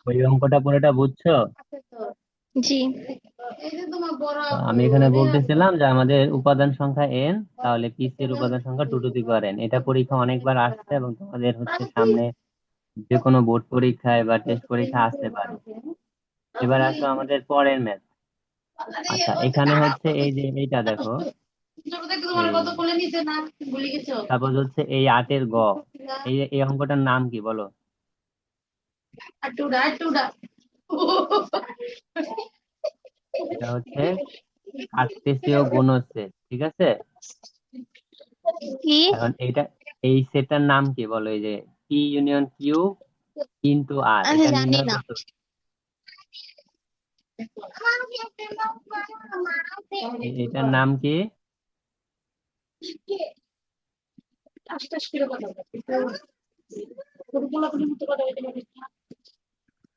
ওই অঙ্কটা পুরোটা বুঝছো? জি। তো আমি এখানে বলতেছিলাম যে আমাদের উপাদান সংখ্যা n, তাহলে পিসি এর উপাদান সংখ্যা 2n। এটা পরীক্ষা অনেকবার আসছে এবং তোমাদের হচ্ছে সামনে যে কোনো বোর্ড পরীক্ষায় বা টেস্ট পরীক্ষা আসতে পারে। এবার আসো আমাদের পরের ম্যাথ। আচ্ছা, এখানে হচ্ছে এই যে এইটা দেখো, এই সাপোজ হচ্ছে এই 8-এর গ, এই অঙ্কটার নাম কি বলো? এটা হচ্ছে কার্তেশীয় গুণজ, ঠিক আছে? কি? এখন এইটা, এই সেটটার নাম কি বলো? এই যে পি ইউনিয়ন কিউ ইন্টু আর, আমি এটা জানি নির্ণয় না। করতে হবে। এটার নাম কি?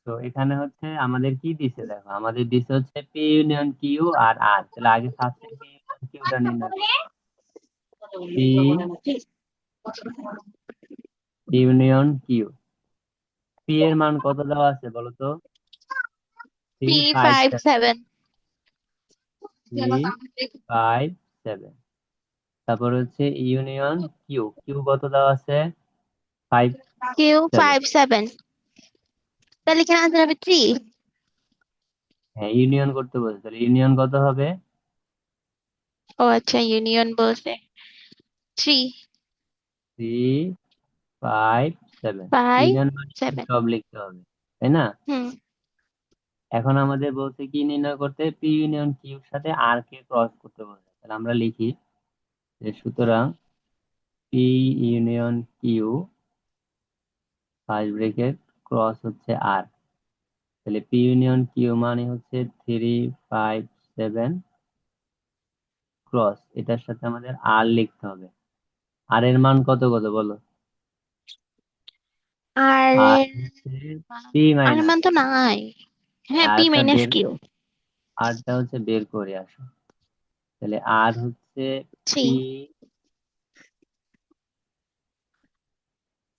তো এখানে হচ্ছে আমাদের কি দিছে দেখো, আমাদের দিছে হচ্ছে পি ইউনিয়ন কিউ আর আর। তাহলে আগে ফার্স্টে পি ইউনিয়ন কিউটা নির্ণয় করো। পি ইউনিয়ন কিউ, পি এর মান কত দেওয়া আছে বলো তো? Three three five five seven seven 357। তারপর হচ্ছে ইউনিয়ন কিউ, কিউ কত দেওয়া আছে? Five Q seven 57। তাহলে এখানে আনসার হবে 3। হ্যাঁ, ইউনিয়ন করতে বলছে, তাহলে ইউনিয়ন কত হবে? ও আচ্ছা, ইউনিয়ন বলছে। 3 357। ফাইভ ইউনিয়ন মানে কি সেভেন সব লিখতে হবে, তাই না? হুম। এখন আমাদের বলছে কি নির্ণয় করতে, পি ইউনিয়ন কিউর সাথে আর কে ক্রস করতে বলছে। তাহলে আমরা লিখি যে সুতরাং P union Q first bracket cross হচ্ছে আর। তাহলে পি ইউনিয়ন কিউ মানে হচ্ছে 357 ক্রস, এটার সাথে আমাদের আর লিখতে হবে। আর এর মান কত কত বলো? আর আর এর হচ্ছে মান- পি আর এর মাইনাস, মান তো নাই। হ্যাঁ, পি আরটা মাইনাস বের, কিউ। আরটা হচ্ছে বের করে আসো। তাহলে আর হচ্ছে 3। পি,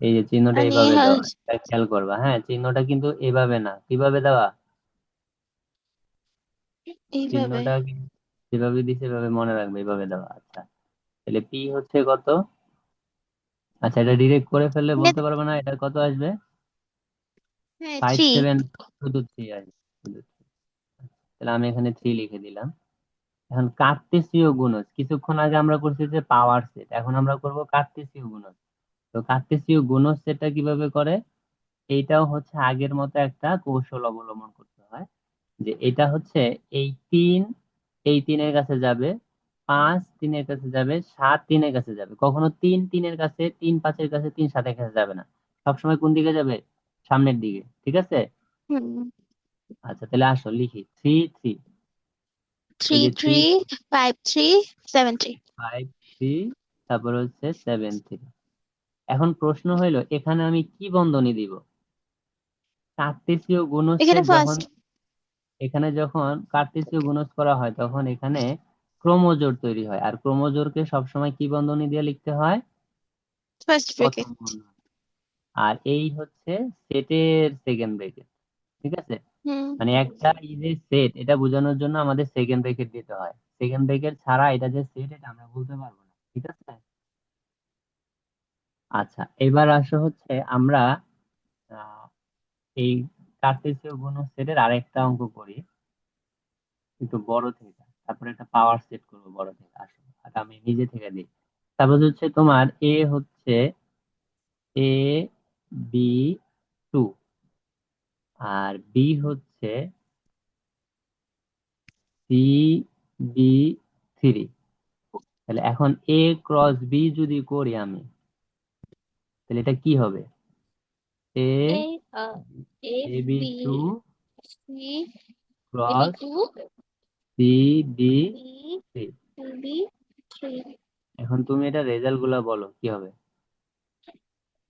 এই যে চিহ্নটা মানে এভাবে দেওয়া, এটা খেয়াল করবা, হ্যাঁ চিহ্নটা কিন্তু এভাবে না, কিভাবে দেওয়া, এইভাবে। চিহ্নটা কিন্তু যেভাবে দিছে এভাবে মনে রাখবে, এইভাবে দেওয়া। আচ্ছা, তাহলে পি হচ্ছে কত? আচ্ছা, এটা ডিরেক্ট করে ফেললে মানে বলতে পারবে না এটা কত আসবে? হ্যাঁ, ফাইভ 3। সেভেন শুধু থ্রি আসবে, শুধু 3। তাহলে আমি এখানে 3 লিখে দিলাম। এখন কার্তেশীয় গুণজ, কিছুক্ষণ আগে আমরা করছি যে পাওয়ার সেট, এখন আমরা করব কার্তেশীয় গুণজ। তো কার্তেশীয় গুণজ সেটটা কিভাবে করে? এইটাও হচ্ছে আগের মতো একটা কৌশল অবলম্বন করতে হয়। যে এটা হচ্ছে এই 3 এই 3-এর কাছে যাবে, 5 3-এর কাছে যাবে, 7 3-এর কাছে যাবে। কখনো 3 3-এর কাছে, 3 5-এর কাছে, 3 7-এর কাছে যাবে না। সবসময় কোন দিকে যাবে? সামনের দিকে, ঠিক আছে? হুম। আচ্ছা, তাহলে আসো লিখি 3 3। থ্রি এই যে থ্রি থ্রি 5 3 7 3। 5 3, তারপর হচ্ছে 7 3। এখন প্রশ্ন হইলো এখানে আমি কি বন্ধনী দিব? কার্তেশীয় এখানে গুণজের যখন, ফার্স্ট এখানে যখন কার্তেশীয় গুণজ করা হয় তখন এখানে ক্রোমোজোর তৈরি হয়, আর ক্রোমোজোরকে সবসময় কি বন্ধনী দিয়ে লিখতে হয়? First bracket. প্রথম বন্ধনী। আর এই হচ্ছে সেটের সেকেন্ড ব্রেকেট, ঠিক আছে? হুম। মানে একটা এই যে সেট, এটা বোঝানোর জন্য আমাদের সেকেন্ড ব্রেকেট দিতে হয়। সেকেন্ড ব্রেকেট ছাড়া এটা যে সেট এটা আমরা বলতে পারবো না, ঠিক আছে? আচ্ছা, এবার আসো হচ্ছে আমরা আহ, এই কার্তেশীয় গুণজ সেটের আরেকটা অঙ্ক করি, একটু বড় থেকে। তারপরে একটা পাওয়ার সেট করবো বড় থেকে, আসো। আর আমি নিজে থেকে দিই। তারপর হচ্ছে তোমার এ হচ্ছে A B two, R B হচ্ছে সি বি থ্রি। তাহলে এখন এ ক্রস বি যদি করি আমি, তাহলে এটা কি হবে? A A A A B B two C A B cross 2 C B C three. B 3 এখন তুমি এটা রেজাল্ট গুলা বলো কি হবে?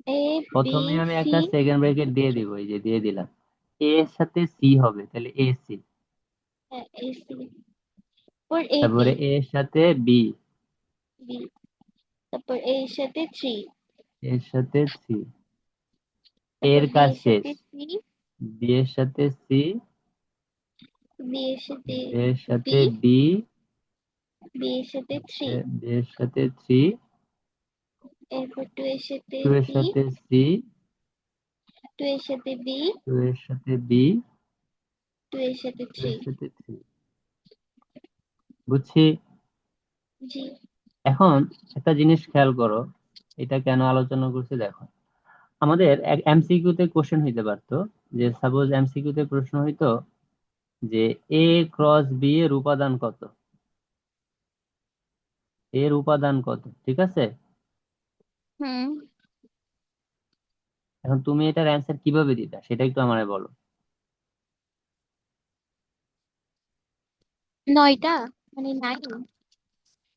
এ বি প্রথমে আমি সি একটা সেকেন্ড ব্র্যাকেট দিয়ে দিব, এই যে দিয়ে দিলাম। এ এর সাথে সি হবে, তাহলে এ সি। এ সি পর এ বি তারপরে এ এর সাথে বি, বি তারপর এ এর সাথে 3 এর সাথে সি, তারপর এর বি কাজ এর শেষ। সাথে সি বি এর সাথে সি, বি এর সাথে বি এর বি, সাথে বি, বি এর সাথে থ্রি, বি এর সাথে থ্রি, এরপর টু এর সাথে টু এর বি, সাথে সি, টু এর সাথে বি, টু এর সাথে বি, টু এর সাথে টু থ্রি। এর সাথে থ্রি। বুঝছি। জি। এখন একটা জিনিস খেয়াল করো, এটা কেন আলোচনা করছি দেখো। আমাদের এক এমসিকিউ তে কোশ্চেন হইতে পারতো, যে সাপোজ এমসিকিউ তে প্রশ্ন হইতো যে এ ক্রস বি এর উপাদান কত, এর উপাদান কত, ঠিক আছে? হুম। এখন তুমি এটার অ্যান্সার কিভাবে দিতা সেটা একটু আমারে বলো। নয়টা, মানে নাইন।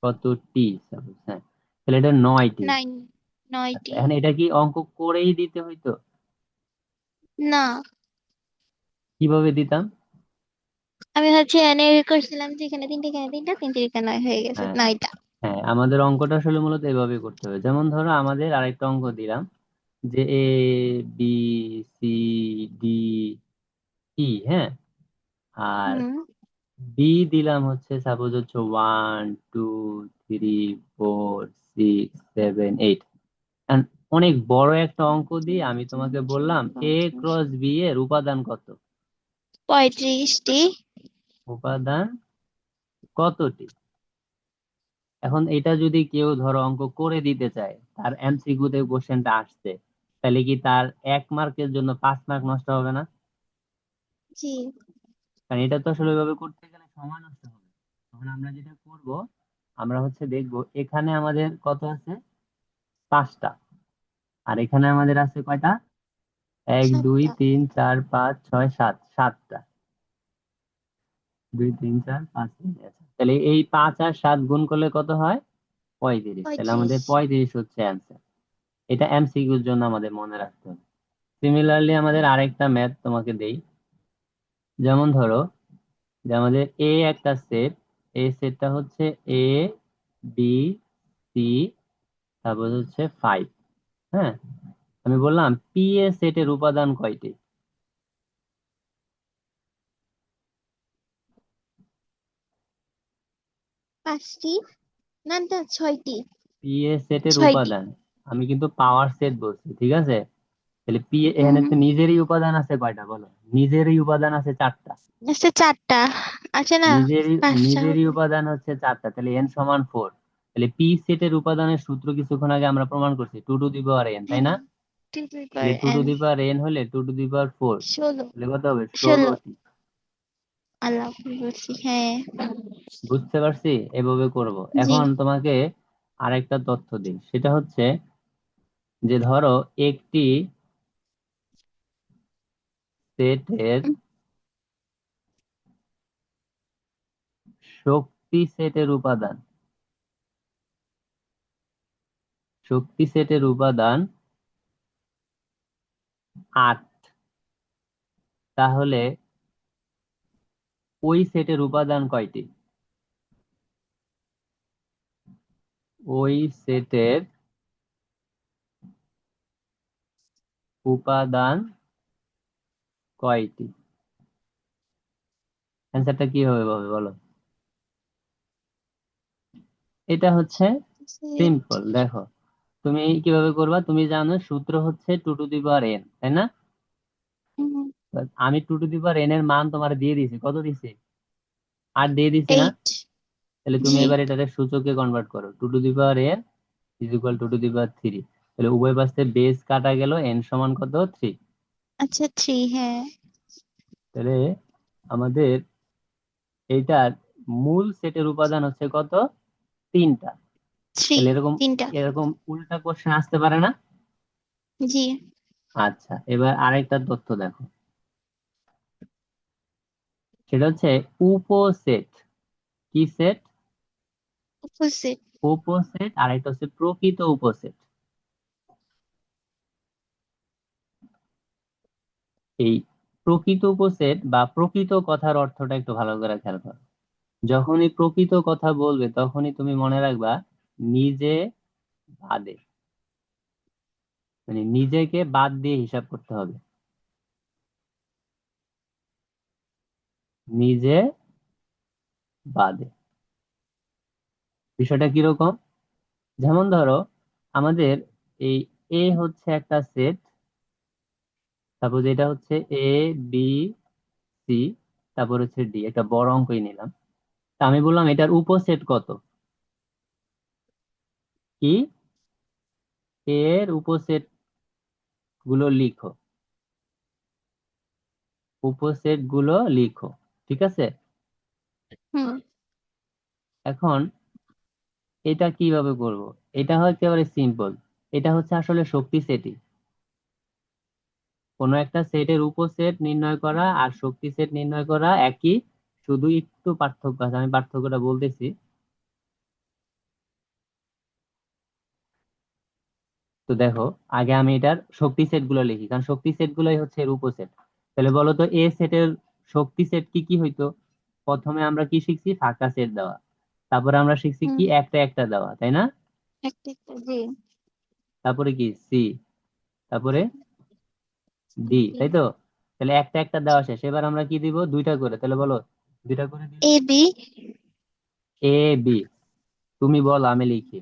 কতটি সাপোজ, হ্যাঁ, তাহলে এটা 9টি। নাইন, আচ্ছা, নয়টি। এখন এটা কি অঙ্ক করেই দিতে হইতো? না, কিভাবে দিতাম? আমি হচ্ছে এনে করছিলাম যে এখানে তিনটে, এখানে তিনটা, তিন তিরিকা নয় হয়ে গেছে হ্যাঁ, নয়টা। হ্যাঁ, আমাদের অঙ্কটা আসলে মূলত এভাবে করতে হবে। যেমন ধরো আমাদের আরেকটা অঙ্ক দিলাম যে এ বি সি ডি ই, হ্যাঁ, আর হুম। বি দিলাম হচ্ছে সাপোজ হচ্ছে 1 2 3 4 6 7 8। অনেক বড় একটা অঙ্ক দিয়ে আমি তোমাকে বললাম এ ক্রস বি এর উপাদান কত। 35টি। উপাদান কতটি? এখন এটা যদি কেউ ধরো অঙ্ক করে দিতে চায়, তার এমসিকিউ তে কোশ্চেনটা আসছে, তাহলে কি তার 1 মার্কের জন্য 5 মার্ক নষ্ট হবে না? জি। কারণ এটা তো আসলে ওইভাবে করতে গেলে সময় নষ্ট হবে। তখন আমরা যেটা করব, আমরা হচ্ছে দেখবো এখানে আমাদের কত আছে, 5টা, আর এখানে আমাদের আছে কয়টা, 1 2 3 4 5 6 7, 7টা। 2 3 4 5 আছে, তাহলে এই 5 আর 7 গুণ করলে কত হয়, 35। তাহলে 35। আমাদের 35 হচ্ছে অ্যান্সার। এটা এমসিকিউর জন্য আমাদের মনে রাখতে হবে। সিমিলারলি আমাদের আরেকটা ম্যাথ তোমাকে দেই। যেমন ধরো যে আমাদের এ একটা সেট, এই সেটটা হচ্ছে এ বি সি, তারপর হচ্ছে 5, হ্যাঁ। আমি বললাম পি এ সেটের উপাদান কয়টি? 5টি, না না 6টি। পি এ সেটের 6টি। উপাদান, আমি কিন্তু পাওয়ার সেট বলছি, ঠিক আছে? তাহলে পি এখানে হুম। তো নিজেরই উপাদান আছে কয়টা বলো, নিজেরই উপাদান আছে 4টা। আচ্ছা, 4টা। আছে না, নিজেরই 5টা নিজেরই হবে। উপাদান হচ্ছে 4টা, তাহলে এন সমান 4। তাহলে পি সেটের উপাদানের সূত্র কিছুক্ষণ আগে আমরা প্রমাণ করছি, 2 টু দি পাওয়ার এন, তাই হ্যাঁ, না? 2 তাহলে টু টু n। দি পাওয়ার এন হলে 2 টু দি পাওয়ার 4, 16। তাহলে কত হবে, 16। 16টি। আল্লাহ বলছি, হ্যাঁ। বুঝতে পারছি, এভাবে করব। জি। এখন তোমাকে আরেকটা তথ্য দিই, সেটা হচ্ছে যে ধরো একটি সেটের শক্তি সেটের উপাদান, শক্তি সেটের উপাদান 8, তাহলে ওই সেটের উপাদান কয়টি? ওই সেটের উপাদান কয়টি? অ্যান্সারটা কি হবে ভাবে বলো। এটা হচ্ছে সিম্পল, দেখো তুমি কিভাবে করবা, তুমি জানো সূত্র হচ্ছে 2 টু দি পাওয়ার এন, তাই না? আমি 2 টু দি পাওয়ার এন এর মান তোমার দিয়ে দিছি, কত দিছি, 8 দিয়ে দিছি না? 8। তাহলে তুমি জি। এবার এটাকে সূচকে কনভার্ট করো, 2 to the power N = 2 to the power 3। তাহলে উভয় পাশে বেস কাটা গেল, এন সমান কত, 3। আচ্ছা, 3, হ্যাঁ। তাহলে আমাদের এইটার মূল সেটের উপাদান হচ্ছে কত, 3টা। 3। তাহলে এরকম তিনটা। এরকম উল্টা কোশ্চেন আসতে পারে না? জি। আচ্ছা, এবার আরেকটা তথ্য দেখো, সেটা হচ্ছে উপসেট। কি সেট? অপোজিট। উপসেট, আর একটা হচ্ছে প্রকৃত উপসেট। এই প্রকৃত উপসেট বা প্রকৃত কথার অর্থটা একটু ভালো করে খেয়াল করো। যখনই প্রকৃত কথা বলবে তখনই তুমি মনে রাখবা নিজে বাদে, মানে নিজেকে বাদ দিয়ে হিসাব করতে হবে। নিজে বাদে। বিষয়টা কিরকম? যেমন ধরো আমাদের এই এ হচ্ছে একটা সেট, তারপর এটা হচ্ছে এ, বি, সি, তারপর হচ্ছে ডি, একটা বড় অঙ্কই নিলাম। তা আমি বললাম এটার উপসেট কত, কি এর উপসেট গুলো লিখো, উপসেট গুলো লিখো, ঠিক আছে? হুম এখন এটা কিভাবে করব? এটা হয় একেবারে সিম্পল। এটা হচ্ছে আসলে শক্তি সেটই। কোনো একটা সেটের উপসেট নির্ণয় করা আর শক্তি সেট নির্ণয় করা একই, শুধু একটু পার্থক্য আছে, আমি পার্থক্যটা বলতেছি। তো দেখো, আগে আমি এটার শক্তি সেট গুলো লিখি, কারণ শক্তি সেট গুলোই হচ্ছে এর উপসেট। তাহলে বলো তো এ সেটের শক্তি সেট কি কি হইতো? প্রথমে আমরা কি শিখছি? ফাঁকা সেট দেওয়া। তারপরে আমরা শিখছি হুম কি একটা একটা দেওয়া, তাই না? একটা একটা জি তারপরে কি সি, তারপরে ডি, জি তাই তো? তাহলে একটা একটা দেওয়া শেষ, এবার আমরা কি দিব? দুইটা করে, তাহলে বলো দুইটা করে দিলে এ বি এ বি। তুমি বলো, আমি লিখি।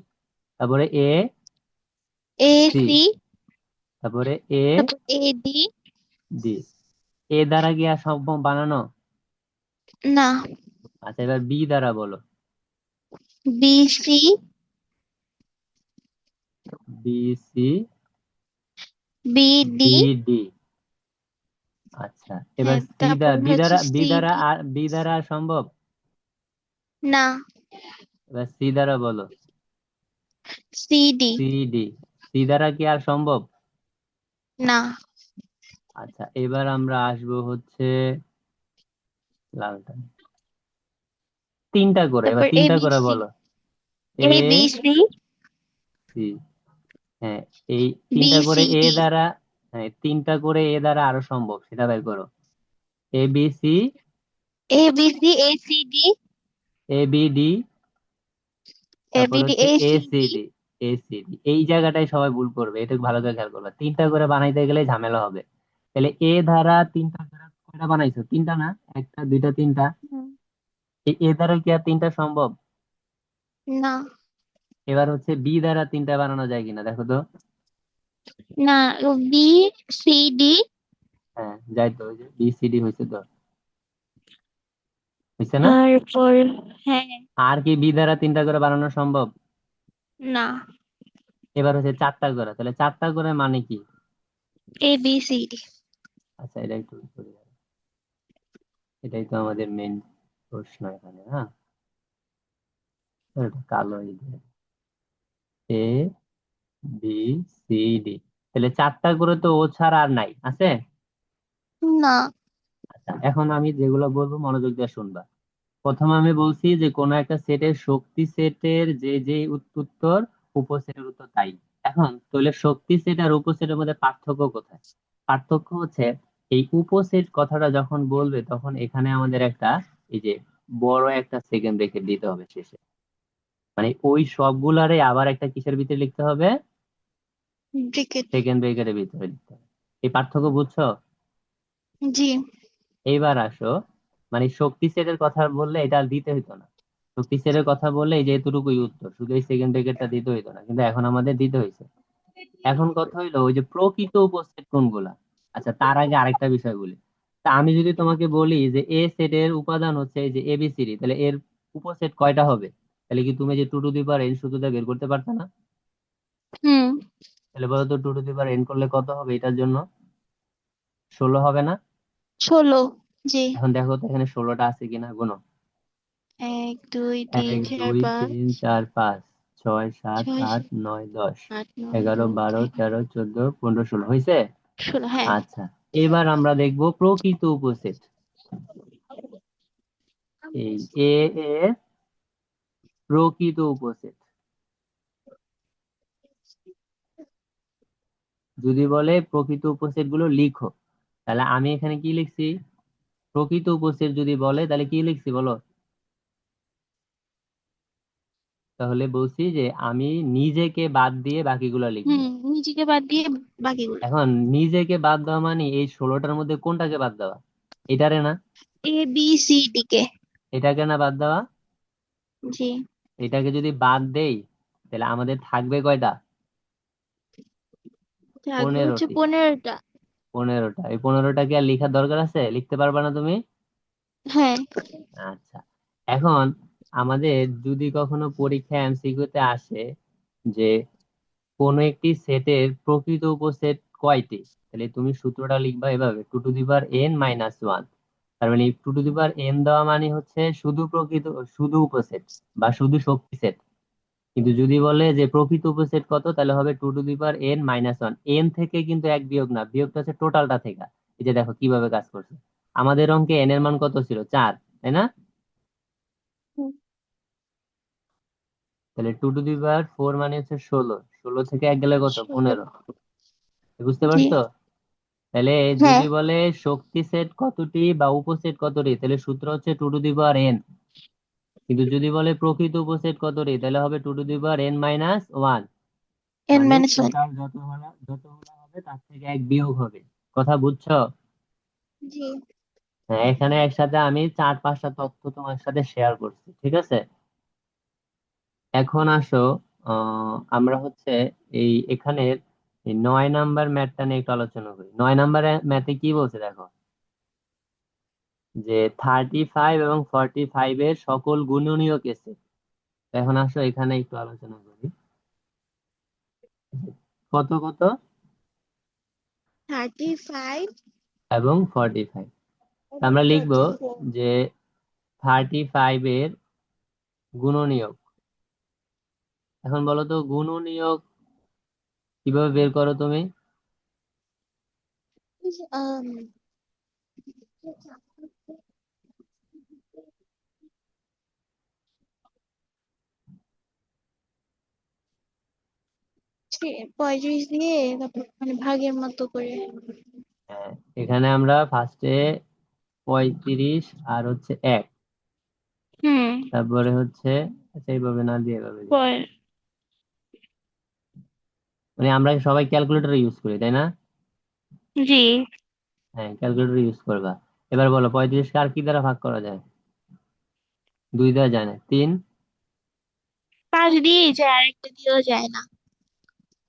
তারপরে এ এ সি, সি তারপরে এ তারপর এ ডি ডি। এ দ্বারা কি আর সম্ভব বানানো? না আচ্ছা, এবার বি দ্বারা বলো। B C B C, B D B D. আচ্ছা, এবার হ্যাঁ সি তারপর দ্বারা বি হচ্ছে দ্বারা বি সি দ্বারা ডি আর বি দ্বারা আর সম্ভব? না এবার সি দ্বারা বলো। C D C D, C দ্বারা কি আর সম্ভব? না আচ্ছা, এবার আমরা আসবো হচ্ছে লালটা, তিনটা করে, এবার তারপর এ তিনটা বি করে সি বলো। এ এ বি সি সি, হ্যাঁ, এই বি তিনটা করে সি এ ডি দ্বারা, হ্যাঁ তিনটা করে এ দ্বারা আরো সম্ভব, সেটা বের করো। A B C, A B C A C D A B D, A তারপর বি ডি হচ্ছে A A C C D D. A C D, এই জায়গাটাই সবাই ভুল করবে, এটা ভালো করে খেয়াল করবে, তিনটা করে বানাইতে গেলে ঝামেলা হবে। তাহলে এ ধারা তিনটা করে কয়টা বানাইছো? তিনটা না? একটা, দুইটা, তিনটা। হুম, এই এ দ্বারা কি আর তিনটা সম্ভব? না এবার হচ্ছে বি দ্বারা তিনটা বানানো যায় কিনা দেখো তো। না বি সি ডি হ্যাঁ যাই তো, ওই যে বি সি ডি হয়েছে তো, হয়েছে না? তারপর হ্যাঁ আর কি বি দ্বারা তিনটা করে বানানো সম্ভব? না এবার হচ্ছে চারটা করে, তাহলে চারটা করে মানে কি? এ বি সি ডি আচ্ছা, এটা একটু করে দাও। এটাই তো আমাদের মেন প্রশ্ন এখানে, হ্যাঁ। এটা কালো এ বি সি ডি, তাহলে চারটা করে তো ও ছাড়া আর নাই আছে। না আচ্ছা, এখন আমি যেগুলো বলবো মনোযোগ দিয়ে শুনবা। প্রথমে আমি বলছি যে কোন একটা সেটের শক্তি সেটের যে যে উত্তর, উপসেটের উত্তর তাই। এখন তাহলে শক্তি সেট আর উপসেটের মধ্যে পার্থক্য কোথায়? পার্থক্য হচ্ছে এই উপসেট কথাটা যখন বলবে তখন এখানে আমাদের একটা, এই যে বড় একটা সেকেন্ড রেখে দিতে হবে শেষে, মানে ওই সবগুলারে আবার একটা কিসের ভিতরে লিখতে হবে? ব্রিকেট সেকেন্ড ব্রেকেটের ভিতরে লিখতে হবে। এই পার্থক্য বুঝছো? জি এইবার আসো, মানে শক্তি সেটের কথা বললে এটা আর দিতে হইতো না। শক্তি সেটের কথা বললে এই যে এতটুকুই উত্তর, শুধু এই সেকেন্ড ব্রেকেটটা দিতে হইতো না, কিন্তু এখন আমাদের দিতে হয়েছে। এখন কথা হইলো ওই যে প্রকৃত উপসেট কোনগুলা। আচ্ছা, তার আগে আরেকটা বিষয় বলি। তা আমি যদি তোমাকে বলি যে এ সেটের উপাদান হচ্ছে এই যে এবিসিডি, তাহলে এর উপসেট কয়টা হবে? তাহলে কি তুমি যে two to the power n সূত্রটা বের করতে পারতো না? হুম তাহলে বলো তো two to the power n করলে কত হবে এটার জন্য? 16 হবে না? 16 জি এখন দেখো তো এখানে 16টা আছে কিনা, গুনো। এক দুই তিন এক চার দুই পাঁচ তিন চার পাঁচ ছয় সাত ছয় আট সাত নয় দশ আট নয় 11 দশ 12 13 14 15 16 হয়েছে। 16 হ্যাঁ আচ্ছা, এবার আমরা দেখব প্রকৃত উপসেট। এই এ এর প্রকৃত উপসেট যদি বলে প্রকৃত উপসেট গুলো লিখো, তাহলে আমি এখানে কি লিখছি? প্রকৃত উপসেট যদি বলে তাহলে কি লিখছি বলো? তাহলে বলছি যে আমি নিজেকে বাদ দিয়ে বাকিগুলো লিখবো। হুম নিজেকে বাদ দিয়ে বাকিগুলো এখন নিজেকে বাদ দেওয়া মানে এই 16টার মধ্যে কোনটাকে বাদ দেওয়া? এটারে না, এ বি সি ডি কে। এটাকে না বাদ দেওয়া, জি, এটাকে যদি বাদ দেই তাহলে আমাদের থাকবে কয়টা? থাকবে হচ্ছে 15টি। 15টা। 15টা, এই 15টা কি আর লেখার দরকার আছে? লিখতে পারবা না তুমি? হ্যাঁ। আচ্ছা, এখন আমাদের যদি কখনো পরীক্ষা এমসিকিউতে আসে যে কোন একটি সেটের প্রকৃত উপসেট কয়টি, তাহলে তুমি সূত্রটা লিখবা এভাবে: two to the power n minus one. তার মানে two to the power n দেওয়া মানে হচ্ছে শুধু প্রকৃত, শুধু উপসেট বা শুধু শক্তি সেট। কিন্তু যদি বলে যে প্রকৃত উপসেট কত, তাহলে হবে two to the power n minus one. N থেকে কিন্তু এক বিয়োগ না, বিয়োগটা হচ্ছে টোটালটা থেকে। এই যে দেখো কিভাবে কাজ করছে, আমাদের অঙ্কে এন এর মান কত ছিল? 4, তাই না? হুম, তাহলে টু টু দি পাওয়ার 4 মানে হচ্ছে 16, 16 থেকে এক গেলে কত? 16। 15। বুঝতে জি। পারছো? তাহলে হ্যাঁ। যদি বলে শক্তি সেট কতটি বা উপসেট কতটি, তাহলে সূত্র হচ্ছে two to the power n. কিন্তু যদি বলে প্রকৃত উপসেট কতটি, তাহলে হবে two to the power n minus one. N মানে মাইনাস ওয়ান। টোটাল যতগুলা হবে তার থেকে এক বিয়োগ হবে। কথা বুঝছো? জি। হ্যাঁ, এখানে একসাথে আমি 4-5টা তথ্য তোমার সাথে শেয়ার করছি, ঠিক আছে? এখন আসো, আমরা হচ্ছে এখানের এই 9 নাম্বার ম্যাথটা নিয়ে একটু আলোচনা করি। 9 নাম্বার ম্যাথে কি বলছে দেখো, যে 35 এবং 45 এর সকল গুণনীয়ক এসে। এখন আসো এখানে একটু আলোচনা করি, কত কত 35 এবং 45। এবং আমরা লিখবো 44। যে 35 এর গুণনীয়ক। এখন বলো তো গুণনীয়ক কিভাবে বের করো তুমি? আম, সে- 35 দিয়ে তারপর মানে ভাগের মতো করে। হ্যাঁ, এখানে আমরা ফার্স্টে 35 আর হচ্ছে 1, হুম। তারপরে হচ্ছে, আচ্ছা এইভাবে না দিয়ে এভাবে দিই। পর। মানে আমরা সবাই ক্যালকুলেটর ইউজ করি, তাই না? জি। হ্যাঁ, ক্যালকুলেটর ইউজ করবা। এবার বলো 35কে আর কি দ্বারা ভাগ করা যায়? 2 দ্বারা যায় না, 3, 5 দিয়েই যায়, আরেকটা দিয়েও যায় না।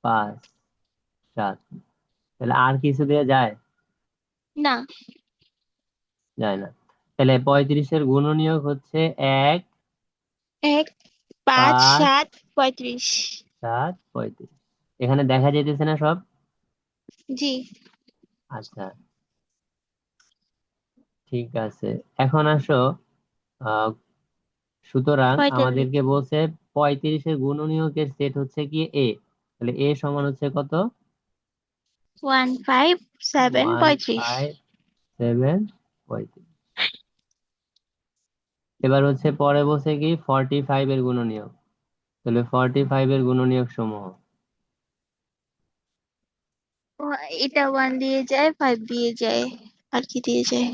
5, 7। তাহলে আর কিছু দিয়ে যায়? না। যায় না। তাহলে 35-এর গুণনীয়ক হচ্ছে 1, 1, 5, 5, 7, 35। 7, 35। এখানে দেখা যাইতেছে না সব? জি। আচ্ছা, ঠিক আছে। এখন আসো, আহ সুতরাং 45। আমাদেরকে বলছে 35-এর গুণনীয়কের সেট হচ্ছে কি এ। তাহলে এ সমান হচ্ছে কত? 1, 5, 7, ওয়ান 35। Five seven 35। এবার হচ্ছে পরে বলছে কি 45-এর গুণনীয়ক। তাহলে 45-এর গুণনীয়ক সমূহ। এটা 1 দিয়ে যায়, 5 দিয়ে যায়, আর কি দিয়ে যায়?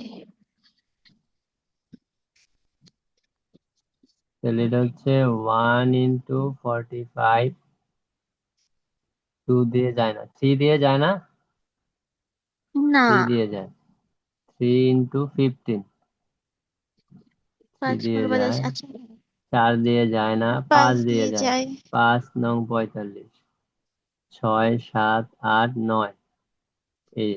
তাহলে এটা হচ্ছে 1 × 45, 2 দিয়ে যায় না, 3 দিয়ে যায় না, না। 3 দিয়ে যায়। 3 × 15, 3 5 দিয়ে 15 যায়। আচ্ছা। 4 দিয়ে যায় না, 5 5 দিয়ে দিয়ে যায়। যায়। 5 নং 45, 6, 7, 8, 9, এই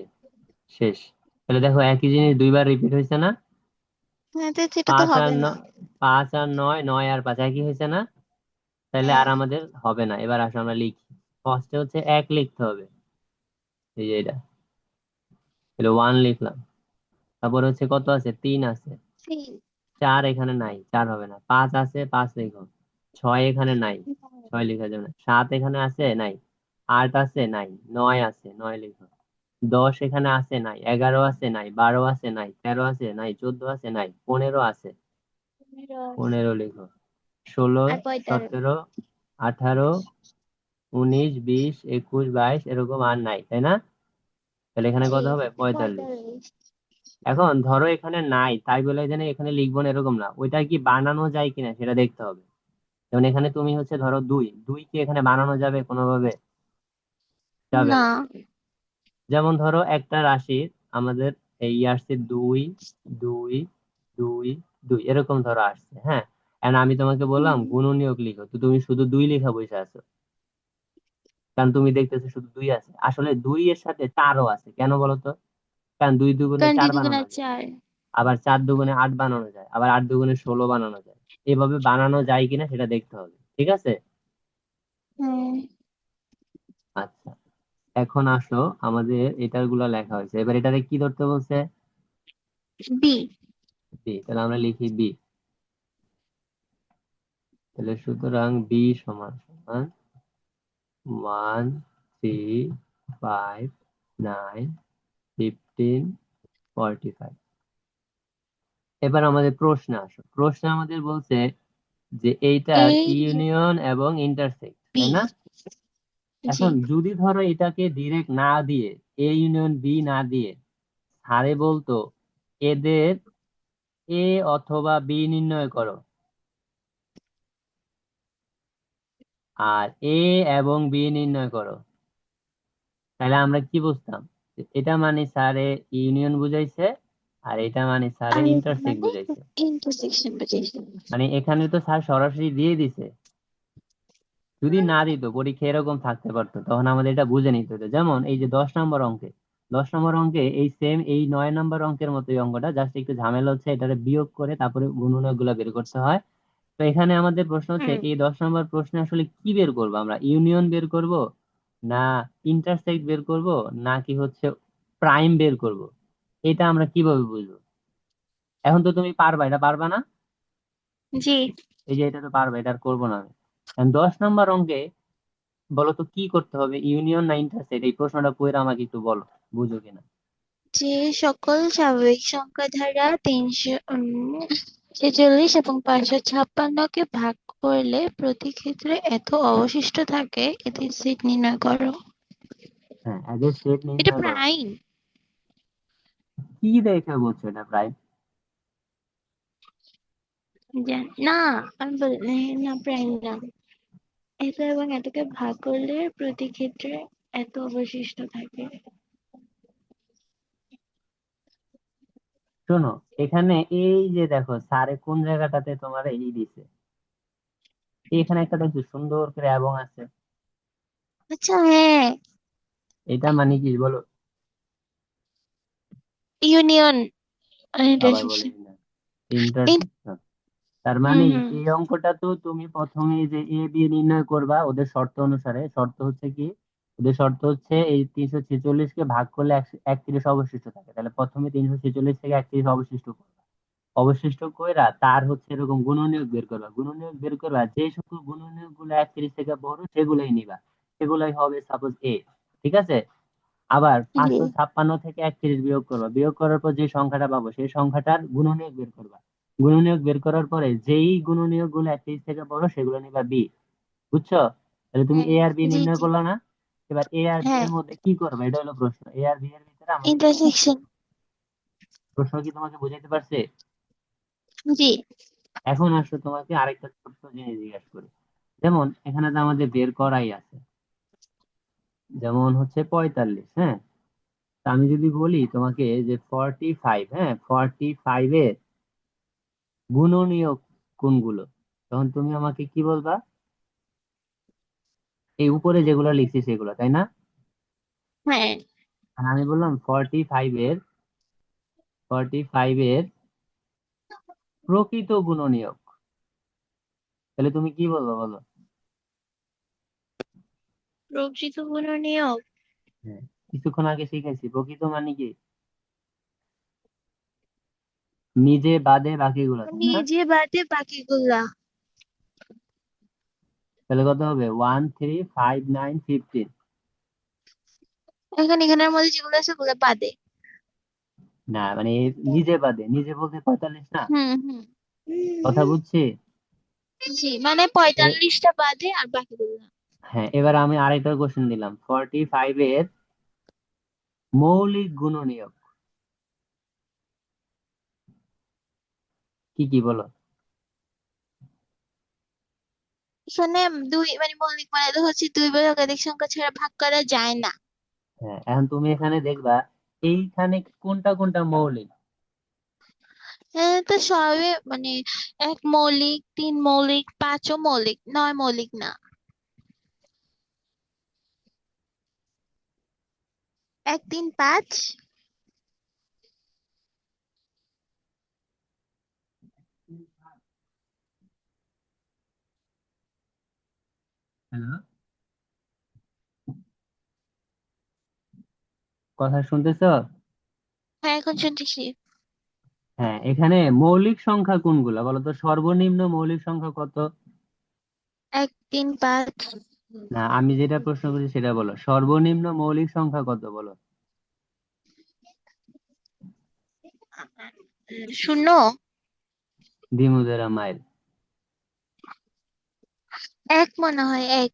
শেষ। তাহলে দেখো একই জিনিস দুইবার রিপিট হয়েছে না? হ্যাঁ, তো সেটা তো 5 আর হবে না। 9, 5 আর 9, 9 আর 5 একই হয়েছে না? তাহলে হ্যাঁ। আর আমাদের হবে না। এবার আসো আমরা লিখি। ফার্স্টে হচ্ছে 1 লিখতে হবে, এই যে এটা। তাহলে 1 লিখলাম। তারপর হচ্ছে কত আছে? 3 আছে। 3। 4 এখানে নাই, 4 হবে না। 5 আছে, 5 লিখো। 6 এখানে নাই, 6 লেখা যাবে না। 7 এখানে আছে, নাই। 8 আছে, নাই। 9 আছে, 9 লিখো। 10 এখানে আছে, নাই। 11 আছে, নাই। 12 আছে, নাই। 13 আছে, নাই। 14 আছে, নাই। 15 আছে, 15 লিখো। 16, আর 45। 17, 18, 19, 20, 21, 22 এরকম আর নাই, তাই না? তাহলে এখানে জি। কত হবে? 45। 45। এখন ধরো এখানে নাই তাই বলে এখানে এখানে লিখবো না এরকম না, ওইটা কি বানানো যায় কিনা সেটা দেখতে হবে। যেমন এখানে তুমি হচ্ছে ধরো 2, 2 কি এখানে বানানো যাবে কোনোভাবে? যাবে না। না। যেমন ধরো একটা রাশির আমাদের এই আসছে 2 2 2 2 এরকম ধরো আসছে, হ্যাঁ। এখন আমি তোমাকে বললাম হুম। গুণনীয়ক লিখো, তো তুমি শুধু 2 লেখা বসে আছো, কারণ তুমি দেখতেছো শুধু 2 আছে। আসলে 2 এর সাথে 4ও আছে, কেন বলো তো? কারণ 2 দুগুণে কারণ 4 দুই দুগুণে বানানো যায়, চার। আবার 4 দুগুণে 8 বানানো যায়, আবার 8 দুগুণে 16 বানানো যায়। এভাবে বানানো যায় কিনা সেটা দেখতে হবে, ঠিক আছে? হ্যাঁ। আচ্ছা, এখন আসো, আমাদের এটার গুলা লেখা হয়েছে, এবার এটারে কি ধরতে বলছে? বি। বি, তাহলে আমরা লিখি বি। তাহলে সুতরাং বি সমান সমান 1 3 5 9 15 45। এবার আমাদের প্রশ্ন আসো, প্রশ্ন আমাদের বলছে যে এইটার এই ইউনিয়ন এবং ইন্টারসেক্ট, বি। তাই না? জি। এখন যদি ধরো এটাকে ডিরেক্ট না দিয়ে, এ ইউনিয়ন বি না দিয়ে, স্যারে বলতো এদের এ অথবা বি নির্ণয় করো, আর এ এবং বি নির্ণয় করো, তাহলে আমরা কি বুঝতাম? যে এটা মানে স্যারে ইউনিয়ন বুঝাইছে, আর এটা মানে স্যারে আর এটা ইন্টারসেক্ট মানে বুঝাইছে। ইন্টারসেকশন বুঝেছি। মানে এখানে তো স্যার সরাসরি দিয়ে দিছে, যদি না দিত পরীক্ষা এরকম থাকতে পারতো, তখন আমাদের এটা বুঝে নিতে হতো। যেমন এই যে 10 নম্বর অঙ্কে, 10 নম্বর অঙ্কে এই সেম এই 9 নম্বর অঙ্কের মতো এই অঙ্কটা, জাস্ট একটু ঝামেলা হচ্ছে, এটারে বিয়োগ করে তারপরে গুণনীয়ক গুলা বের করতে হয়। তো এখানে আমাদের প্রশ্ন হচ্ছে হুম। এই 10 নম্বর প্রশ্নে আসলে কি বের করবো আমরা? ইউনিয়ন বের করব, না ইন্টারসেক্ট বের করব, নাকি হচ্ছে প্রাইম বের করব? এটা আমরা কিভাবে বুঝবো? এখন তো তুমি পারবা, এটা পারবা না? জি। এই যে এটা তো পারবা, এটা আর করবো না আমি। এখন 10 নম্বর অঙ্কে বলো তো কি করতে হবে, ইউনিয়ন না ইন্টারসেক্ট? এই প্রশ্নটা কইরা আমাকে একটু বলো, বুঝো কিনা। যে সকল স্বাভাবিক সংখ্যা দ্বারা 346 এবং 556 কে ভাগ করলে প্রতি ক্ষেত্রে এত অবশিষ্ট থাকে, এদের সেট নির্ণয় করো। হ্যাঁ, এদের সেট এটা নির্ণয় করো। প্রাইম। কি দেখে বলছো এটা প্রাইম? না, আমি বলি না, প্রাইম না। এত এবং এতকে ভাগ করলে প্রতি ক্ষেত্রে এত অবশিষ্ট থাকে। শোনো, এখানে এই যে দেখো স্যারে কোন জায়গাটাতে তোমার এই দিছে, এখানে একটা দেখছো সুন্দর করে এবং আছে। আচ্ছা, হ্যাঁ। এটা মানে কি বলো? ইউনিয়ন আবার বলে ইন্টারসেকশন। না, ইন্টারসেকশন। তার মানে হুম হুম। এই অঙ্কটা তো তুমি প্রথমে যে এ বি নির্ণয় করবা ওদের শর্ত অনুসারে। শর্ত হচ্ছে কি? ওদের শর্ত হচ্ছে এই 346 কে ভাগ করলে 31 অবশিষ্ট থাকে, তাহলে প্রথমে 346 থেকে 31 অবশিষ্ট করবা। অবশিষ্ট কইরা তার হচ্ছে এরকম গুণনীয়ক বের করবা, গুণনীয়ক বের করবা, যে সকল গুণনীয়ক গুলো 31 থেকে বড় সেগুলোই নিবা, সেগুলাই হবে সাপোজ এ, ঠিক আছে? আবার জি। 556 থেকে 31 বিয়োগ করবা, বিয়োগ করার পর যে সংখ্যাটা পাবো সেই সংখ্যাটার গুণনীয়ক বের করবা। গুণনীয়ক বের করার পরে যেই গুণনীয়ক গুলো 31 থেকে বড় সেগুলো নিবা বি। বুঝছো? তাহলে তুমি হ্যাঁ। এ আর বি জি নির্ণয় জি। করলা না? এবার এ আর বি হ্যাঁ। এর মধ্যে কি করবে, এটা হলো প্রশ্ন। এ আর বি এর ভিতরে আমাদের কি করতে ইন্টারসেকশন। হবে? প্রশ্ন কি তোমাকে বুঝাইতে পারছে? জি। এখন আসো তোমাকে আরেকটা ছোট্ট জিনিস জিজ্ঞাসা করি। যেমন এখানে তো আমাদের বের করাই আছে, যেমন হচ্ছে 45, হ্যাঁ। তা আমি যদি বলি তোমাকে যে 45, হ্যাঁ, 45 এর গুণনীয়ক কোনগুলো, তখন তুমি আমাকে কি বলবা? এই উপরে যেগুলো লিখছি সেগুলো, তাই না? হ্যাঁ। আর আমি বললাম 45 এর প্রকৃত গুণনীয়ক, তাহলে তুমি কি বলবো বলো? প্রকৃত গুণনীয়ক। হ্যাঁ, কিছুক্ষণ আগে শিখেছি প্রকৃত মানে কি, নিজে বাদে বাকিগুলো, তাই না? নিজে বাদে বাকিগুলা। তাহলে কত হবে? 1 3 5 9 15। এখানের মধ্যে যেগুলো আছে ওগুলো বাদে। না মানে নিজে বাদে, নিজে বলতে 45 না? হুম হুম। কথা বুঝছি? জি, মানে এ- 45টা বাদে আর বাকিগুলো। হ্যাঁ, এবার আমি আরেকটা কোশ্চেন দিলাম, 45 এর মৌলিক গুণনীয়ক কি কি বলো? এখানে দুই মানে মৌলিক মানে তো হচ্ছে দুই বা একাধিক সংখ্যা ছাড়া ভাগ করা যায় না। হ্যাঁ, এখন তুমি এখানে দেখবা এইখানে কোনটা কোনটা মৌলিক? তো সবে মানে এক মৌলিক, তিন মৌলিক, পাঁচও মৌলিক, নয় মৌলিক না। এক, তিন, পাঁচ। কথা শুনতেছো? হ্যাঁ, এখন শুনতেছি। হ্যাঁ, এখানে মৌলিক সংখ্যা কোনগুলা বলো তো? সর্বনিম্ন মৌলিক সংখ্যা কত? এক, তিন, পাঁচ। না, আমি যেটা প্রশ্ন করছি সেটা বলো, সর্বনিম্ন মৌলিক সংখ্যা কত বলো? শূন্য। দিমুদেরা মাইল। এক মনে হয়, এক।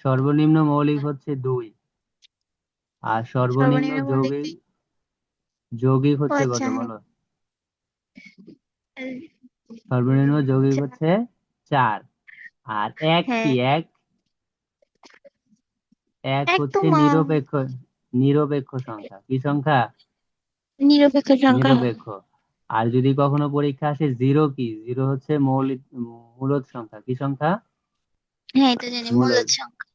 সর্বনিম্ন মৌলিক হচ্ছে 2। আর সর্বনিম্ন সর্বনিম্ন মৌলিক যৌগিক দুই। যৌগিক ও হচ্ছে কত আচ্ছা, হ্যাঁ। বলো? সর্বনিম্ন যৌগিক চার। হচ্ছে 4। আর এক কি? হ্যাঁ। এক এক এক তো হচ্ছে মা নিরপেক্ষ। নিরপেক্ষ সংখ্যা। কি সংখ্যা? নিরপেক্ষ সংখ্যা। নিরপেক্ষ। আর যদি কখনো পরীক্ষা আসে জিরো কি? জিরো হচ্ছে মৌলিক মূলদ সংখ্যা। কি সংখ্যা? হ্যাঁ, এটা জানি, মূলদ মূলদ। সংখ্যা।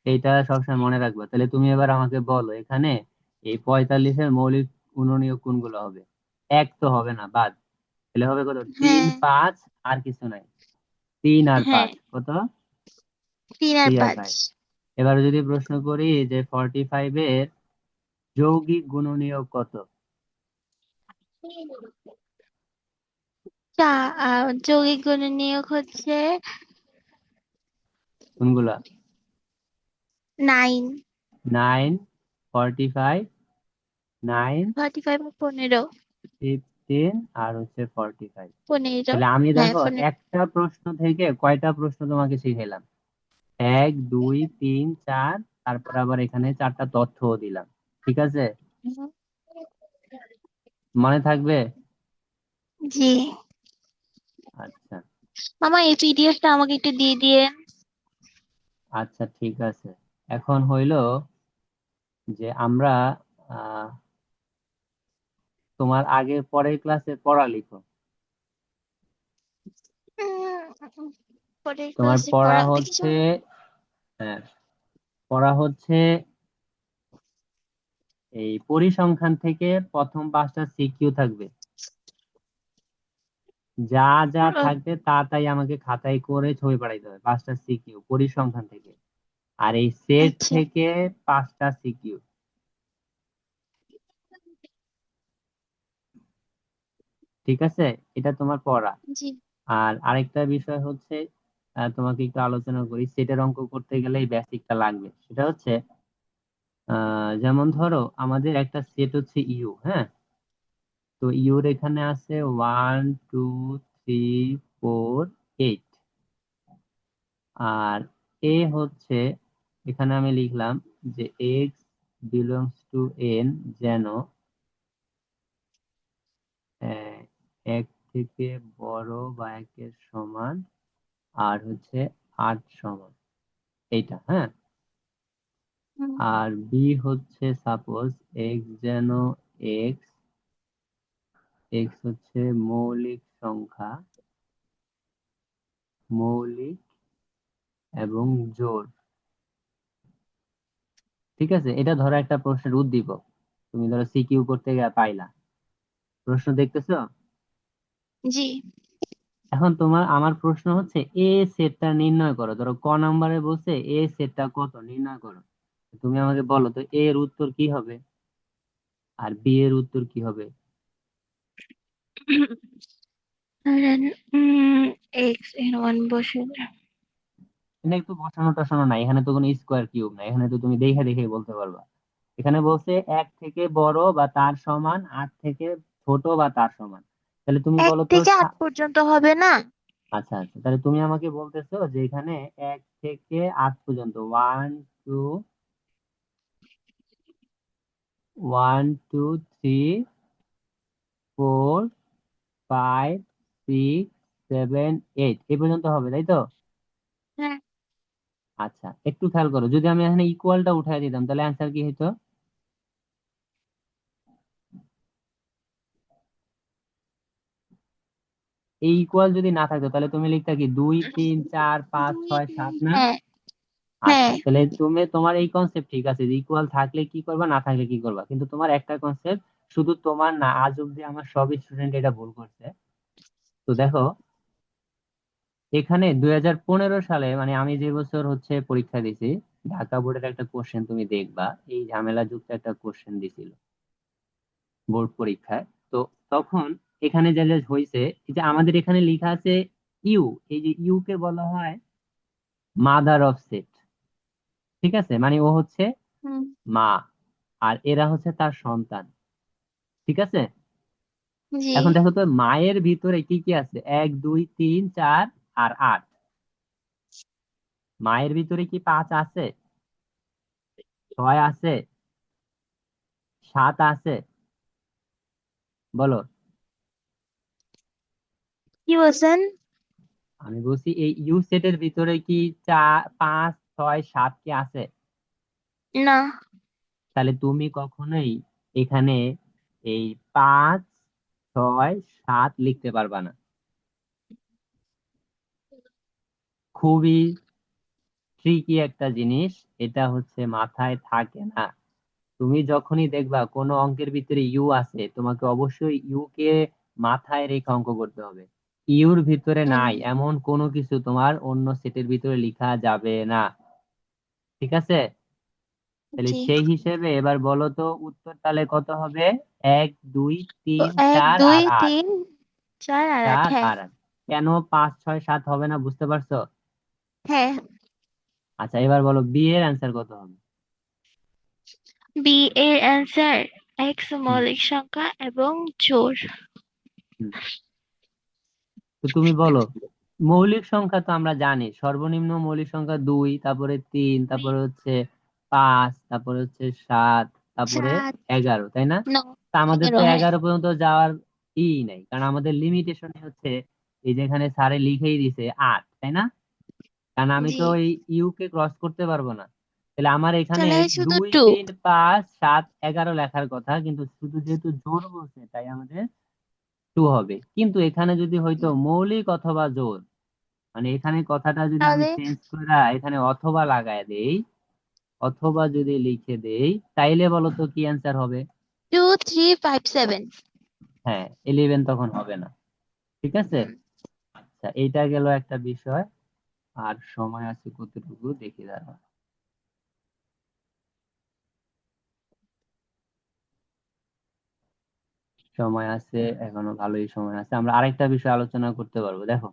এইটা সবসময় মনে রাখবে। তাহলে তুমি এবার আমাকে বলো, এখানে এই 45-এর মৌলিক গুণনীয়ক কোনগুলো হবে? এক তো হবে না, বাদ। তাহলে হবে কত? তিন, হ্যাঁ। পাঁচ, আর কিছু নাই। 3 আর হ্যাঁ, 5 কত? তিন আর 3 আর পাঁচ। 5। এবার যদি প্রশ্ন করি যে 45-এর যৌগিক গুণনীয়ক কত? যৌগিক গুণনীয়ক হচ্ছে কোনগুলা? 9। 9, 45, 9, 45 আর 15। 15, আর হচ্ছে 45। 15। তাহলে আমি হ্যাঁ, দেখো 15। একটা প্রশ্ন থেকে কয়টা প্রশ্ন তোমাকে শিখাইলাম? 1, 2, 3, 4। তারপর আবার এখানে 4টা তথ্যও দিলাম। ঠিক আছে? মনে থাকবে? জি। আচ্ছা। মামা, এই পিডিএফটা আমাকে একটু দিয়ে দিয়ে। আচ্ছা, ঠিক আছে। এখন হইলো যে আমরা আহ তোমার আগের পরের ক্লাসে পড়া লিখো। পরের তোমার ক্লাসে পড়া পড়াবে কিছু? হচ্ছে, হ্যাঁ, পড়া হচ্ছে এই পরিসংখ্যান থেকে প্রথম 5টা সিকিউ থাকবে। যা যা থাকবে তা তাই আমাকে খাতায় করে ছবি পাঠাইতে হবে। 5টা সিকিউ পরিসংখ্যান থেকে। আর এই সেট আচ্ছা। থেকে 5টা সিকিউ। ঠিক আছে? এটা তোমার পড়া। জি। আর আরেকটা বিষয় হচ্ছে, তোমাকে একটু আলোচনা করি, সেটের অঙ্ক করতে গেলে এই বেসিকটা লাগবে। সেটা হচ্ছে যেমন ধরো আমাদের একটা সেট হচ্ছে ইউ, হ্যাঁ? তো ইউর এখানে আছে 1, 2, 3, 4, 8। আর এ হচ্ছে, এখানে আমি লিখলাম যে এক্স বিলংস টু এন, যেন আহ, এক থেকে বড় বা একের সমান, আর হচ্ছে 8 সমান। এইটা, হ্যাঁ। হুম। আর বি হচ্ছে সাপোজ এক্স যেন এক্স, এক্স হচ্ছে মৌলিক সংখ্যা, মৌলিক এবং জোড়। ঠিক আছে? এটা ধরো একটা প্রশ্নের উদ্দীপক। তুমি ধরো সিকিউ করতে গিয়ে পাইলা। প্রশ্ন দেখতেছো? জি। এখন আমার প্রশ্ন হচ্ছে এ সেটটা নির্ণয় করো। ধরো ক নাম্বারে বলছে এ সেটটা কত নির্ণয় করো। তুমি আমাকে বলো তো এ এর উত্তর কি হবে আর বি এর উত্তর কি হবে? এক্স এর ওয়ান বসে দাও। এখানে একটু বসানো টসানো নাই, এখানে তো কোনো স্কোয়ার কিউব নাই, এখানে তো তুমি দেখে দেখে বলতে পারবা। এখানে বলছে এক থেকে বড় বা তার সমান, 8 থেকে ছোট বা তার সমান। তাহলে তুমি এক বলো তো থেকে আট পর্যন্ত হবে না? আচ্ছা আচ্ছা, তাহলে তুমি আমাকে বলতেছো যে এখানে 1 থেকে 8 পর্যন্ত, 1, 2, 1, 2, 3, 4, 5, 6, 7, 8 এই পর্যন্ত হবে, তাই তো? হ্যাঁ। আচ্ছা, একটু খেয়াল করো, যদি আমি এখানে ইকুয়ালটা উঠাই দিতাম তাহলে অ্যান্সার কি হতো? এই ইকুয়াল যদি না থাকতো তাহলে তুমি লিখতা কি 2 3 4 5 6 7 না? হ্যাঁ আচ্ছা, হ্যাঁ। তাহলে তুমি তোমার এই কনসেপ্ট ঠিক আছে যে ইকুয়াল থাকলে কি করবা, না থাকলে কি করবা, কিন্তু তোমার একটা কনসেপ্ট শুধু তোমার না, আজ অব্দি আমার সব স্টুডেন্ট এটা ভুল করছে। তো দেখো, এখানে 2015 সালে, মানে আমি যে বছর হচ্ছে পরীক্ষা দিছি, ঢাকা বোর্ডের একটা কোশ্চেন তুমি দেখবা, এই ঝামেলা যুক্ত একটা কোশ্চেন দিছিল বোর্ড পরীক্ষায়। তো তখন এখানে যা যা হয়েছে, এই যে আমাদের এখানে লেখা আছে ইউ, এই যে ইউ কে বলা হয় মাদার অফ সেট। ঠিক আছে, মানে ও হচ্ছে হুম। মা, আর এরা হচ্ছে তার সন্তান। ঠিক আছে, জি। এখন দেখো তো মায়ের ভিতরে কি কি আছে, 1 2 3 4 আর 8। মায়ের ভিতরে কি 5 আছে, 6 আছে, 7 আছে? বলো। কি বলছেন? আমি বলছি এই ইউ সেটের ভিতরে কি 4 5 6 7 কি আছে? না। তাহলে তুমি কখনোই এখানে এই 5 6 7 লিখতে পারবা না। খুবই ট্রিকি একটা জিনিস, এটা হচ্ছে মাথায় থাকে না। তুমি যখনই দেখবা কোনো অঙ্কের ভিতরে ইউ আছে, তোমাকে অবশ্যই ইউ কে মাথায় রেখে অঙ্ক করতে হবে। ইউর ভিতরে হুম। নাই এমন কোনো কিছু তোমার অন্য সেটের ভিতরে লেখা যাবে না। ঠিক আছে, তাহলে জি। সেই হিসেবে এবার বলো তো উত্তর তাহলে কত হবে? এক দুই তো তিন এক চার দুই আর আট তিন চার আর আট, চার হ্যাঁ। আর আট কেন 5 6 7 হবে না, বুঝতে পারছো? হ্যাঁ। আচ্ছা, এবার বলো বি এর অ্যান্সার কত হবে? বি এর অ্যান্সার এক্স হুম, মৌলিক সংখ্যা এবং জোড়। হুম। তো তুমি বলো, মৌলিক সংখ্যা তো আমরা জানি, সর্বনিম্ন মৌলিক সংখ্যা 2, তারপরে 3, তারপরে হচ্ছে 5, তারপরে হচ্ছে 7, তারপরে সাত 11, তাই না? নয় তা আমাদের তো 11, হ্যাঁ। 11 পর্যন্ত যাওয়ার নাই, কারণ আমাদের লিমিটেশন হচ্ছে এই যেখানে স্যারে লিখেই দিছে 8, তাই না? কারণ আমি জি। তো এই ইউ কে ক্রস করতে পারবো না। তাহলে আমার এখানে তাহলে শুধু 2 টু। 3 5 7 11 লেখার কথা, কিন্তু শুধু যেহেতু জোড় বলছে তাই আমাদের 2 হবে। কিন্তু এখানে যদি হয়তো মৌলিক অথবা জোড়, মানে এখানে কথাটা যদি আমি তাহলে চেঞ্জ করে এখানে অথবা লাগায় দেই, অথবা যদি লিখে দেই, তাইলে বলো তো কি অ্যান্সার হবে? 2 3 5 7। হ্যাঁ, 11 তখন হবে না। ঠিক আছে, আচ্ছা এইটা গেল একটা বিষয়। আর সময় আছে কতটুকু দেখি দাঁড়া। সময় আছে, এখনো ভালোই সময় আছে, আমরা আরেকটা বিষয় আলোচনা করতে পারবো। দেখো,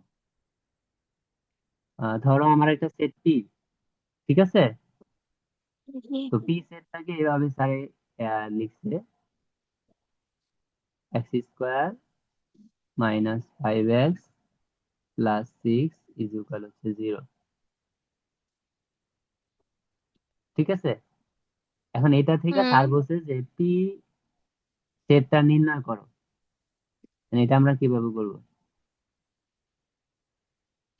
ধরো আমার একটা সেট পি, ঠিক আছে? জি। তো পি সেটটাকে এভাবে স্যারে লিখছে, x² - 5x + 6 = 0। ঠিক আছে, এখন এটা থেকে হুম। স্যার বলছে যে পি সেটটা নির্ণয় করো। মানে এটা আমরা কিভাবে করবো?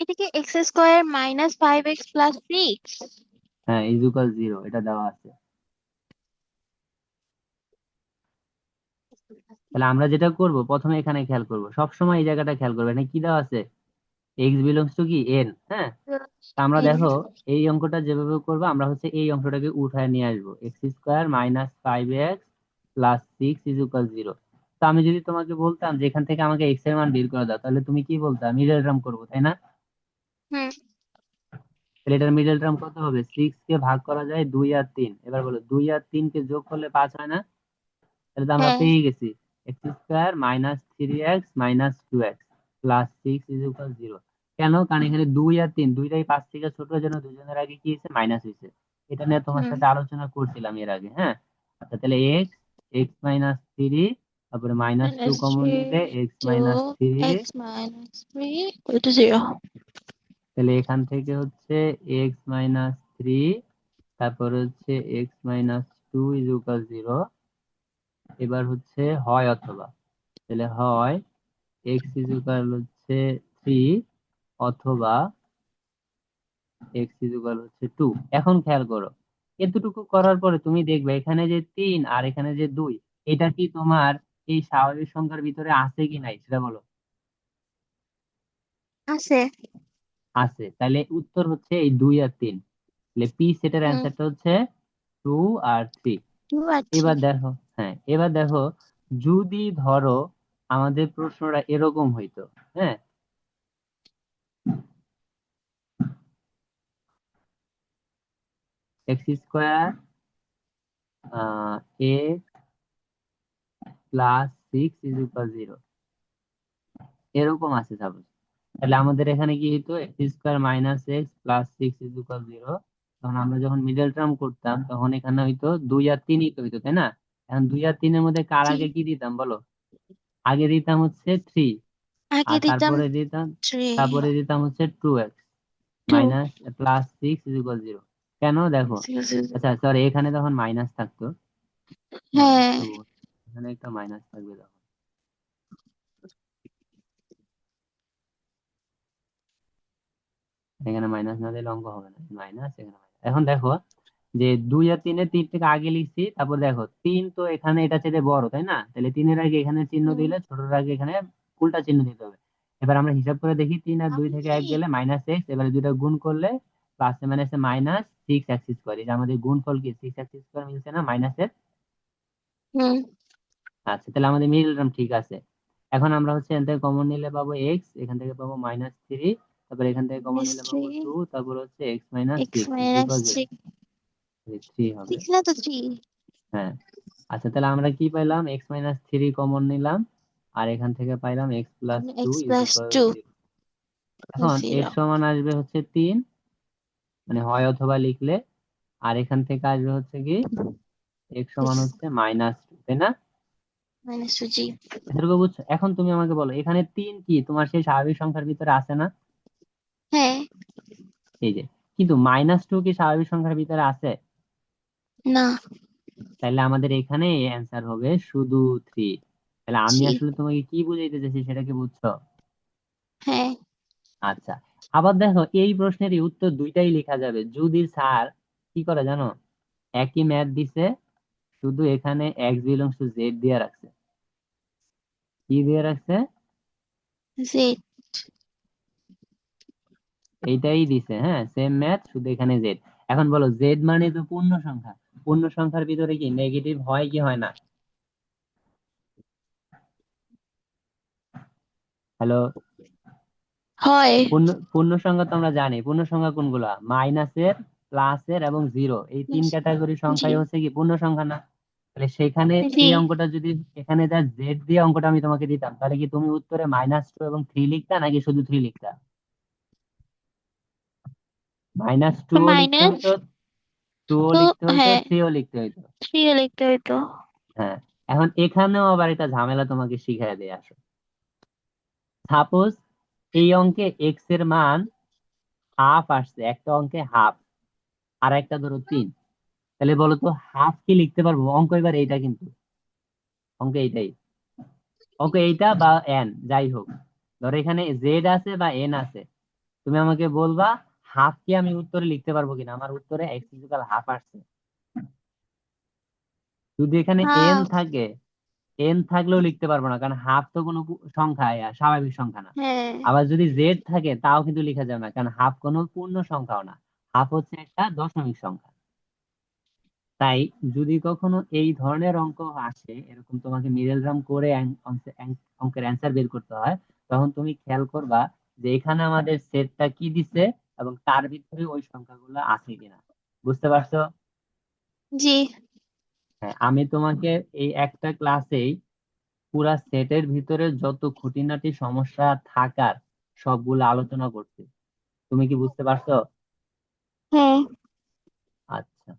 এটা কি x² - 5x + 6? হ্যাঁ, = 0, এটা দেওয়া আছে। তাহলে আমরা যেটা করব, প্রথমে এখানে খেয়াল করব, সবসময় এই জায়গাটা খেয়াল করবে, এখানে কি দেওয়া আছে? x বিলংস টু কি n, হ্যাঁ? তা আমরা এন। দেখো এই অঙ্কটা যেভাবে করবো, আমরা হচ্ছে এই অংশটাকে উঠায় নিয়ে আসবো, x² - 5x + 6 = 0। তো আমি যদি তোমাকে বলতাম যে এখান থেকে আমাকে x এর মান বের করে দাও, তাহলে তুমি কি বলতা? মিডল টার্ম করবো, তাই না? হুম। তাহলে এটার মিডল টার্ম কত হবে? 6 কে ভাগ করা যায় 2 আর 3, এবার বলো 2 আর 3 কে যোগ করলে 5 হয় না? তাহলে তো আমরা হ্যাঁ। পেয়ে গেছি x² - 3x - 2x + 6 = 0। কেন? কারণ এখানে 2 আর 3 দুইটাই 5 থেকে ছোট, জন্য দুজনের আগে কি হয়েছে? মাইনাস হয়েছে। এটা নিয়ে তোমার হুম। সাথে আলোচনা করছিলাম এর আগে, হ্যাঁ? আচ্ছা, তাহলে x - 3, তারপরে -2 কমন -3 নিলে যোগ x - 3। x - 3 = 0। তাহলে এখান থেকে হচ্ছে x - 3, তারপর হচ্ছে x - 2 = 0। এবার হচ্ছে হয় অথবা, তাহলে হয় x = 3, অথবা x = 2। এখন খেয়াল করো, এতটুকু করার পরে তুমি দেখবে এখানে যে 3 আর এখানে যে 2, এটা কি তোমার এই স্বাভাবিক সংখ্যার ভিতরে আছে কি নাই সেটা বলো। আছে। আছে, তাহলে উত্তর হচ্ছে এই 2 আর 3। তাহলে পি সেটের হুম। অ্যান্সারটা হচ্ছে 2 আর 3। 2 আর 3। এবার দেখো, হ্যাঁ এবার দেখো, যদি ধরো আমাদের প্রশ্নটা এরকম হইতো, হ্যাঁ, x² x +6 = 0, এরকম আছে সাপোজ। তাহলে আমাদের এখানে কি হতো, x² - x +6 = 0। তখন আমরা যখন মিডল টার্ম করতাম তখন এখানে হয়তো 2 আর 3 তো হইতো, তাই না? এখন 2 আর 3-এর মধ্যে কার জি। আগে কি দিতাম বলো? আগে দিতাম হচ্ছে 3, আগে আর দিতাম তারপরে দিতাম 3। হচ্ছে 2x টু। -+6 = 0। কেন দেখো, আচ্ছা সরি, এখানে তখন মাইনাস থাকতো। হ্যাঁ, হ্যাঁ। তো এখানে একটা মাইনাস থাকবে তখন। এখানে মাইনাস না দিলে অঙ্ক হবে না, মাইনাস এখানে minus। এখন দেখো যে 2 আর 3-এর 3 থেকে আগে লিখছি, তারপর দেখো 3 তো এখানে এটা চেয়ে বড়, তাই না? তাহলে 3-এর আগে এখানে চিহ্ন হুম। দিলে ছোটর আগে এখানে উল্টা চিহ্ন দিতে হবে। এবার আমরা হিসাব করে দেখি, 3 আর 2 থেকে 1 গেলে -x, এবারে দুইটা গুণ করলে প্লাসে মাইনাসে -6x²। এটা আমাদের গুণফল কি 6x² মিলছে না মাইনাসের? হুম। আচ্ছা, তাহলে আমাদের মিডল টার্ম ঠিক আছে। এখন আমরা হচ্ছে এখান থেকে কমন নিলে পাবো এক্স, এখান থেকে পাবো -3, তারপর এখান থেকে কমন নিলে -3। পাবো 2, তারপর হচ্ছে x - 6 = 0। x-3। 3 হবে। 6 না তো 3। হ্যাঁ, আচ্ছা তাহলে আমরা কি পাইলাম, x - 3 কমন নিলাম, আর এখান থেকে পাইলাম x+2 x+2 = 0। এখন 0। x সমান আসবে হচ্ছে 3, মানে হয় অথবা লিখলে, আর এখান থেকে আসবে হচ্ছে কি x সমান হচ্ছে -2, তাই না? -2 জি। এতটুকু বুঝছো? এখন তুমি আমাকে বলো, এখানে 3 কি তোমার সেই স্বাভাবিক সংখ্যার ভিতরে আছে না? হ্যাঁ। এই যে, কিন্তু -2 কি স্বাভাবিক সংখ্যার ভিতরে আছে? না। তাহলে আমাদের এখানে অ্যান্সার হবে শুধু 3। তাহলে আমি জি। আসলে তোমাকে কি বুঝাইতে চাইছি সেটা কি বুঝছো? হ্যাঁ। আচ্ছা, আবার দেখো এই প্রশ্নেরই উত্তর দুইটাই লেখা যাবে যদি স্যার কি করে জানো, একই ম্যাথ দিছে, শুধু এখানে x ∈ z দিয়ে রাখছে। কি দিয়ে রাখছে? Z। এইটাই দিছে, হ্যাঁ সেম ম্যাথ, শুধু এখানে জেড। এখন বলো, জেড মানে তো পূর্ণ সংখ্যা, পূর্ণ সংখ্যার ভিতরে কি নেগেটিভ হয় কি হয় না? হ্যালো, হয়। পূর্ণ পূর্ণ সংখ্যা তো আমরা জানি, পূর্ণ সংখ্যা কোনগুলা, মাইনাসের, প্লাসের এবং জিরো, এই 3 ক্যাটাগরির জি। সংখ্যাই হচ্ছে কি পূর্ণ সংখ্যা না? তাহলে সেখানে জি। এই অঙ্কটা যদি এখানে যা জেড দিয়ে অঙ্কটা আমি তোমাকে দিতাম, তাহলে কি তুমি উত্তরে -2 এবং 3 লিখতা নাকি শুধু 3 লিখতা? -2ও লিখতে মাইনাস হইতো, 2ও তো। লিখতে হইতো, হ্যাঁ, 3ও লিখতে হইতো। 3 লিখতে হইতো। হ্যাঁ, এখন এখানেও আবার একটা ঝামেলা তোমাকে শিখাই দিয়ে আসো। সাপোজ এই অঙ্কে এক্স এর মান হাফ আসছে, একটা অঙ্কে হাফ, আর একটা ধরো 3। তাহলে বলো তো হাফ কি লিখতে পারবো? অঙ্ক এবার এইটা কিন্তু, অঙ্ক এইটাই, অঙ্ক এইটা বা এন যাই হোক, ধরো এখানে জেড আছে বা এন আছে, তুমি আমাকে বলবা হাফ কি আমি উত্তরে লিখতে পারবো কিনা। আমার উত্তরে x = 1/2 আসছে। যদি এখানে এন হ্যাঁ। থাকে, এন থাকলেও লিখতে পারবো না, কারণ হাফ তো কোনো সংখ্যা, স্বাভাবিক সংখ্যা না। হ্যাঁ। আবার যদি জেড থাকে তাও কিন্তু লেখা যাবে না, কারণ হাফ কোনো পূর্ণ সংখ্যাও না, হাফ হচ্ছে একটা দশমিক সংখ্যা। তাই যদি কখনো এই ধরনের অঙ্ক আসে, এরকম তোমাকে মিডল টার্ম করে অঙ্কের অ্যান্সার বের করতে হয়, তখন তুমি খেয়াল করবা যে এখানে আমাদের সেটটা কি দিছে এবং তার ভিতরে ওই সংখ্যাগুলো আছে কিনা। বুঝতে পারছো? জি। হ্যাঁ, আমি তোমাকে এই একটা ক্লাসেই পুরা সেটের ভিতরে যত খুঁটিনাটি সমস্যা থাকার সবগুলো আলোচনা করছি। তুমি কি বুঝতে পারছো? হ্যাঁ। আচ্ছা,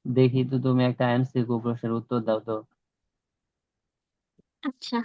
দেখি তো তুমি একটা এমসিকিউ প্রশ্নের উত্তর দাও তো। আচ্ছা।